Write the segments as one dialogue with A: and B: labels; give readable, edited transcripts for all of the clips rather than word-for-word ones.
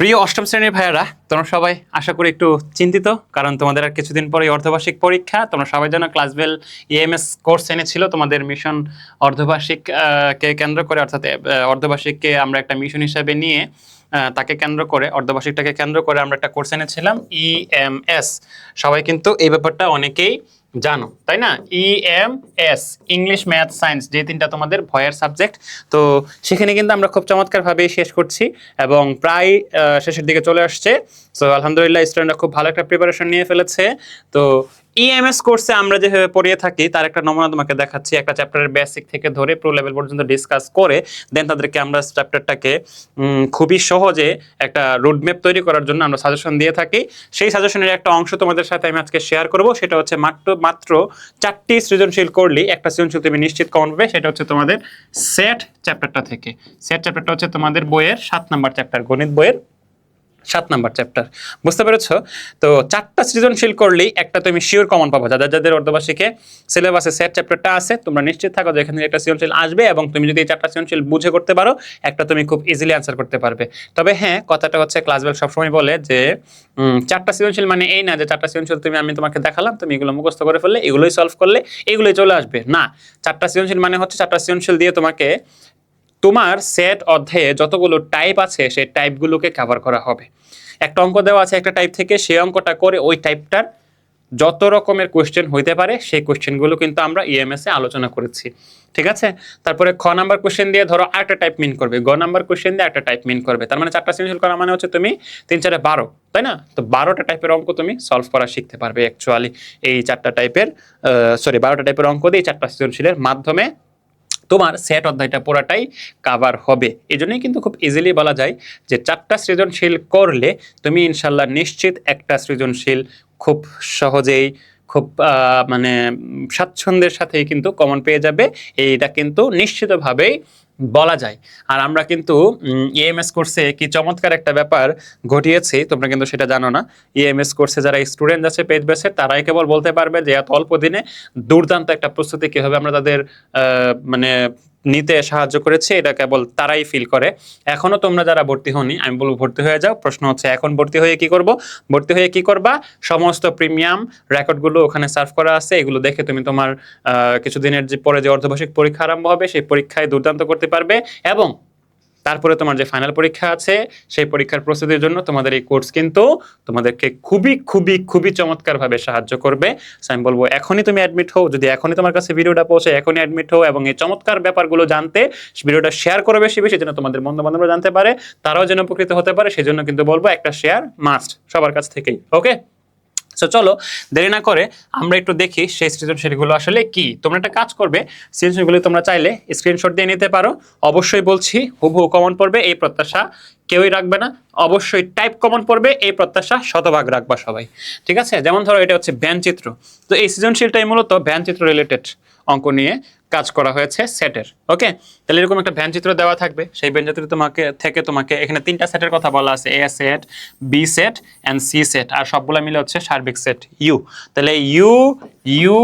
A: প্রিয় অষ্টম শ্রেণীর ভাইয়ারা, তোমরা সবাই আশা করি একটু চিন্তিত, কারণ তোমাদের আর কিছুদিন পরে অর্ধবার্ষিক পরীক্ষা। তোমরা সবাই জানো ক্লাসবেল ইএমএস কোর্স এনেছিল তোমাদের মিশন অর্ধবার্ষিক কে কেন্দ্র করে, অর্থাৎ অর্ধবার্ষিককে আমরা একটা মিশন হিসাবে নিয়ে তাকে কেন্দ্র করে, অর্ধবার্ষিকটাকে কেন্দ্র করে আমরা একটা কোর্স এনেছিলাম ইএমএস। সবাই কিন্তু এই ব্যাপারটা অনেকেই জানো, তাই না? ইএমএস, ইংলিশ, ম্যাথ, সায়েন্স, যে তিনটা তোমাদের ভয়ের সাবজেক্ট। তো সেখানে কিন্তু আমরা খুব চমৎকারভাবে শেষ করছি এবং প্রায় শেষের দিকে চলে আসছে। সো আলহামদুলিল্লাহ, স্টুডেন্টরা খুব ভালো একটা প্রিপারেশন নিয়ে ফেলেছে। তো ইএমএস কোর্সে আমরা যেভাবে পড়িয়ে থাকি তার একটা নমুনা তোমাকে দেখাচ্ছি। একটা চ্যাপ্টারের বেসিক থেকে ধরে প্রো লেভেল পর্যন্ত ডিসকাস করে দেন তাদেরকে আমরা চ্যাপ্টারটাকে খুবই সহজে একটা রোডম্যাপ তৈরি করার জন্য আমরা সাজেশন দিয়ে থাকি। সেই সাজেশনের একটা অংশ তোমাদের সাথে আমি আজকে শেয়ার করব। সেটা হচ্ছে মাত্র 4টি সৃজনশীল করলেই একটা সৃজনশীল তুমি নিশ্চিত কমন পাবে। সেটা হচ্ছে তোমাদের সেট চ্যাপ্টারটা থেকে। সেট চ্যাপ্টারটা হচ্ছে তোমাদের বইয়ের 7 নাম্বার চ্যাপ্টার, গণিত বইয়ের 7 নাম্বার চ্যাপ্টার। বুঝতে পেরেছো? তো 4টা সৃজনশীল করলেই একটা তুমি শিওর কমন পাবো। যাদের অর্ধবার্ষিকে সিলেবাসে সেট চ্যাপ্টারটা আছে, তোমরা নিশ্চিত থাকো যে এখানে একটা সৃজনশীল আসবে এবং তুমি যদি এই 4টা সৃজনশীল বুঝে করতে পারো, একটা তুমি খুব ইজিলি আনসার করতে পারবে। তবে হ্যাঁ, কথাটা হচ্ছে ক্লাসবেল সবসময় বলে যে 4টা সৃজনশীল মানে এই না যে 4টা সৃজনশীল আমি তোমাকে দেখালাম, তুমি এগুলো মুখস্থ করে ফেললে, এগুলোই সলভ করলে এগুলোই চলে আসবে না। 4টা সৃজনশীল মানে হচ্ছে 4টা সৃজনশীল দিয়ে তোমাকে তোমার সেট অধ্যায়ে যতগুলো টাইপ আছে সেই টাইপগুলোকে কভার করা হবে। একটা অঙ্ক দেওয়া আছে একটা টাইপ থেকে, সেই অঙ্কটা করে ওই টাইপটার যত রকমের কোয়েশ্চেন হইতে পারে সেই কোয়েশ্চেনগুলো কিন্তু আমরা ইএমএস এ আলোচনা করেছি। ঠিক আছে? তারপরে খ নাম্বার কোয়েশ্চেন দিয়ে ধরো আরেকটা টাইপ মিন করবে, গ নাম্বার কোয়েশ্চেন দিয়ে একটা টাইপ মিন করবে। তার মানে 4টা সৃজনশীল করা মানে হচ্ছে তুমি 3 4 12, তাই না? তো 12টা টাইপের অঙ্ক তুমি সলভ করা শিখতে পারবে অ্যাকচুয়ালি এই 4টা টাইপের 12টা টাইপের অঙ্ক দিয়ে 4টা সৃজনশীলের মাধ্যমে তোমার সেট অধ্যায়টা পুরাটাই কাভার হবে। এই জন্যই কিন্তু খুব ইজিলি বলা যায় যে 4টা সৃজনশীল করলে তুমি ইনশাল্লাহ নিশ্চিত একটা সৃজনশীল খুব সহজেই, খুব মানে স্বাচ্ছন্দ্যের সাথেই কিন্তু কমন পেয়ে যাবে। এইটা কিন্তু নিশ্চিতভাবেই বলা যায়। আর আমরা কিন্তু ইএমএস কোর্সে কি চমৎকার একটা ব্যাপার ঘটিয়েছি, তোমরা কিন্তু সেটা জানো না। ইএমএস কোর্সে যারা স্টুডেন্ট আছে পেজ বেসের, তারাই কেবল বলতে পারবে যে এত অল্প দিনে দুর্দান্ত একটা প্রস্তুতি কীভাবে আমরা তাদের মানে নিতে সাহায্য করেছে, এটা কেবল তারাই ফিল করে। এখনো তোমরা যারা ভর্তি হওনি, আমি বলবো ভর্তি হয়ে যাও। প্রশ্ন হচ্ছে এখন ভর্তি হয়ে কি করব? ভর্তি হয়ে কি করবা? সমস্ত প্রিমিয়াম রেকর্ডগুলো ওখানে সার্ভ করা আছে, এগুলো দেখে তুমি তোমার কিছুদিনের যে পরে যে অর্ধবার্ষিক পরীক্ষা আরম্ভ হবে সেই পরীক্ষায় দুর্দান্ত করতে পারবে। এবং তারপরে তোমার যে ফাইনাল পরীক্ষা আছে সেই পরীক্ষার প্রস্তুতির জন্য তোমাদের এই কোর্স কিন্তু তোমাদেরকে খুবই খুবই খুবই চমৎকারভাবে সাহায্য করবে। আমি বলবো এখনই তুমি অ্যাডমিট হও। যদি এখনই তোমার কাছে ভিডিওটা পৌঁছে, এখনই অ্যাডমিট হও এবং এই চমৎকার ব্যাপারগুলো জানতে ভিডিওটা শেয়ার করো বেশি বেশি, যেন তোমাদের বন্ধু বান্ধবরা জানতে পারে, তারাও যেন উপকৃত হতে পারে। সেই জন্য কিন্তু বলবো একটা শেয়ার মাস্ট সবার কাছ থেকেই। ওকে, সো চলো দেরি না করে আমরা একটু দেখি সেই সৃজনশীলগুলো আসলে কি। তোমরা একটা কাজ করবে, সৃজনশীলগুলো তোমরা চাইলে স্ক্রিনশট দিয়ে নিতে পারো। অবশ্যই বলছি হুবহু কমন পড়বে এই প্রত্যাশা কেউই রাখবে না। অবশ্যই টাইপ কমন পড়বে এই প্রত্যাশা শতভাগ রাখবা সবাই। ঠিক আছে? যেমন ধরো এটা হচ্ছে ব্যঞ্চিত্র। তো এই সৃজনশীলটাই মূলত ব্যঞ্চিত্র রিলেটেড অঙ্ক নিয়ে কাজ করা হয়েছে সেটের। ওকে, তাহলে এরকম একটা ব্যঞ্চিত্র দেওয়া থাকবে। সেই ব্যঞ্চিত্র তোমাকে এখানে 3টা সেটের কথা বলা আছে, A set, B set and C set, আর সবগুলো মিলে হচ্ছে সার্বিক সেট ইউ। তাহলে ইউ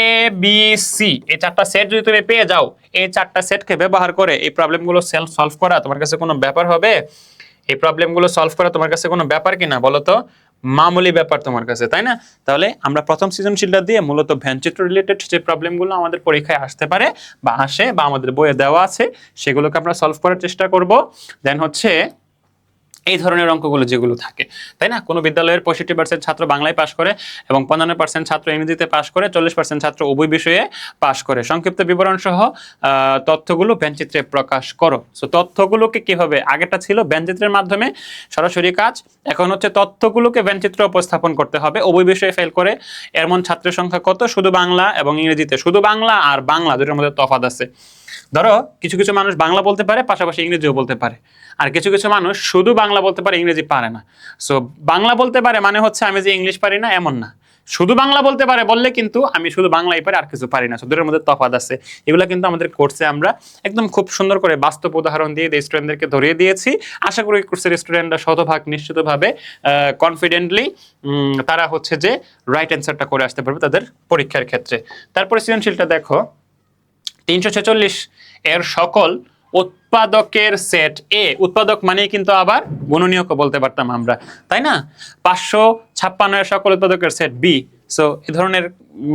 A: এ বি সি এই 4টা সেট যদি তুমি পেয়ে যাও, এই 4টা সেটকে ব্যবহার করে এই প্রবলেমগুলো সলভ করা তোমার কাছে কোনো ব্যাপার হবে? এই প্রবলেমগুলো সলভ করা তোমার কাছে কোনো ব্যাপার কিনা বলো তো? মামুলি ব্যাপার তোমার কাছে, তাই না? তাহলে আমরা প্রথম সৃজনশীলটা দিয়ে মূলত ব্যঞ্চিত্র রিলেটেড যে প্রবলেমগুলো আমাদের পরীক্ষায় আসতে পারে বা আসে বা আমাদের বইয়ে দেওয়া আছে সেগুলোকে আমরা সলভ করার চেষ্টা করব। দেন হচ্ছে এই ধরনের অঙ্কগুলো যেগুলো থাকে, তাই না? কোনো বিদ্যালয়ের 65% ছাত্র বাংলায় পাশ করে এবং 55% ছাত্র ইংরেজিতে পাশ করে, 40% ছাত্র উভয় বিষয়ে পাশ করে। সংক্ষিপ্ত বিবরণ সহ তথ্যগুলো ব্যঞ্চিত্রে প্রকাশ করো। সো তথ্যগুলোকে কিভাবে, আগেটা ছিল ব্যঞ্চিত্রের মাধ্যমে সরাসরি কাজ, এখন হচ্ছে তথ্যগুলোকে ব্যঞ্চিত্র উপস্থাপন করতে হবে উভয় বিষয়ে ফেল করে। এমন ছাত্রের সংখ্যা কত? শুধু বাংলা এবং ইংরেজিতে। শুধু বাংলা আর বাংলা দুটোর মধ্যে তফাৎ আছে। ধরো কিছু কিছু মানুষ বাংলা বলতে পারে, পাশাপাশি ইংরেজিও বলতে পারে, আর কিছু কিছু মানুষ শুধু বাংলা বলতে পারে, ইংরেজি পারে না। সো বাংলা বলতে পারে মানে হচ্ছে আমি যে ইংলিশ পারি না এমন না। শুধু বাংলা বলতে পারে বললে কিন্তু আমি শুধু বাংলাই পারি আর কিছু পারি না। সো দুটোর মধ্যে তফাৎ আছে। এগুলো কিন্তু আমাদের কোর্সে আমরা একদম খুব সুন্দর করে বাস্তব উদাহরণ দিয়ে স্টুডেন্টদেরকে ধরিয়ে দিয়েছি। আশা করি কোর্সের স্টুডেন্টরা শতভাগ নিশ্চিতভাবে কনফিডেন্টলি তারা হচ্ছে যে রাইট অ্যান্সারটা করে আসতে পারবে তাদের পরীক্ষার ক্ষেত্রে। তারপরে সৃজনশীলটা দেখো, 346 এর সকল উৎপাদকের সেট এ, উৎপাদক মানেই কিন্তু আবার গুণনীয়কও বলতে পারতাম আমরা, তাই না? 556 এর সকল উৎপাদকের সেট বি। সো এই ধরনের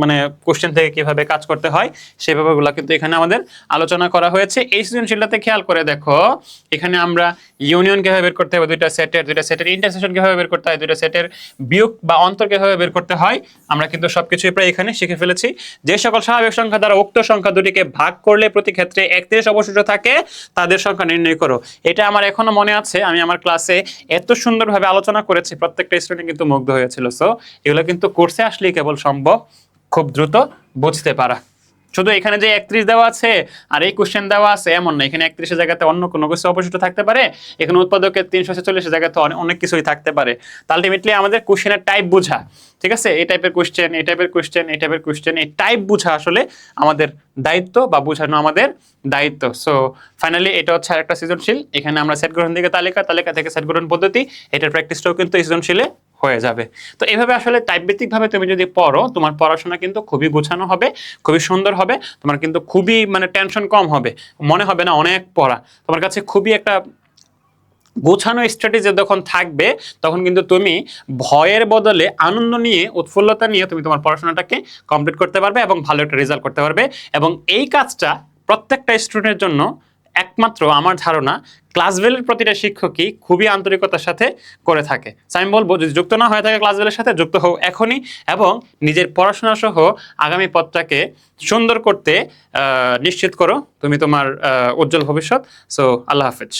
A: মানে কোশ্চেন থেকে কিভাবে কাজ করতে হয় সেই ব্যাপারগুলো কিন্তু এখানে আমাদের আলোচনা করা হয়েছে। এই সৃজনশীলটাতে খেয়াল করে দেখো, এখানে আমরা ইউনিয়ন কিভাবে বের করতে হবে দুইটা সেটের ইন্টারসেকশন কিভাবে বের করতে হয়, দুইটা সেটের বিয়োগ বা অন্তর কিভাবে বের করতে হয়, আমরা কিন্তু সবকিছুই প্রায় এখানে শিখে ফেলেছি। যে সকল স্বাভাবিক সংখ্যা দ্বারা উক্ত সংখ্যা দুটিকে ভাগ করলে প্রতি ক্ষেত্রে 31 অবশিষ্ট থাকে তাদের সংখ্যা নির্ণয় করো। এটা আমার এখনো মনে আছে, আমি আমার ক্লাসে এত সুন্দরভাবে আলোচনা করেছি, প্রত্যেকটা স্টুডেন্ট কিন্তু মুগ্ধ হয়েছিল। সো এগুলো কিন্তু কোর্সে আসলেই কেবল সম্ভব খুব দ্রুত বুঝতে পারা। শুধু এখানে যে 31 দেওয়া আছে আর এই কোশ্চেন দেওয়া আছে এমন না, এখানে 31 এর জায়গাতে অন্য কোনো কিছু অবশিষ্ট থাকতে পারে, এখানে উৎপাদকের 346 এর জায়গাতে অনেক কিছুই থাকতে পারে। তো আলটিমেটলি আমাদের কোশ্চেনের টাইপ বোঝা, ঠিক আছে, এই টাইপের কোশ্চেন, এই টাইপের কোশ্চেন, এই টাইপের কোশ্চেন, এই টাইপ বোঝা আসলে আমাদের দায়িত্ব বা বোঝানো আমাদের দায়িত্ব। সো ফাইনালি এটা হচ্ছে আরেকটা সৃজনশীল। এখানে আমরা সেট গ্রহণ থেকে তালিকা থেকে সেট গ্রহণ পদ্ধতি, এটার প্র্যাকটিসটাও কিন্তু এই সৃজনশীলে হয়ে যাবে। তো এইভাবে আসলে টাইপ ভিত্তিক ভাবে তুমি যদি পড়ো, তোমার পড়াশোনা কিন্তু খুবই গোছানো হবে, খুবই সুন্দর হবে, তোমার কিন্তু খুবই মানে টেনশন কম হবে, মনে হবে না অনেক পড়া, তোমার কাছে খুবই একটা গোছানো স্ট্র্যাটেজি যখন থাকবে, তখন কিন্তু তুমি ভয়ের বদলে আনন্দ নিয়ে, উৎফুল্লতা নিয়ে তুমি তোমার পড়াশোনাটাকে কমপ্লিট করতে পারবে এবং ভালো একটা রেজাল্ট করতে পারবে। এবং এই কাজটা প্রত্যেকটা স্টুডেন্টের জন্য একমাত্র আমার ধারণা ক্লাসবেলের প্রতিটা শিক্ষকই খুবই আন্তরিকতার সাথে করে থাকে। আমি বলবো যদি যুক্ত না হয়ে থাকে ক্লাসবেলের সাথে, যুক্ত হও এখনই এবং নিজের পড়াশোনা সহ আগামী পথটাকে সুন্দর করতে নিশ্চিত করো তুমি তোমার উজ্জ্বল ভবিষ্যৎ। সো আল্লাহ হাফেজ।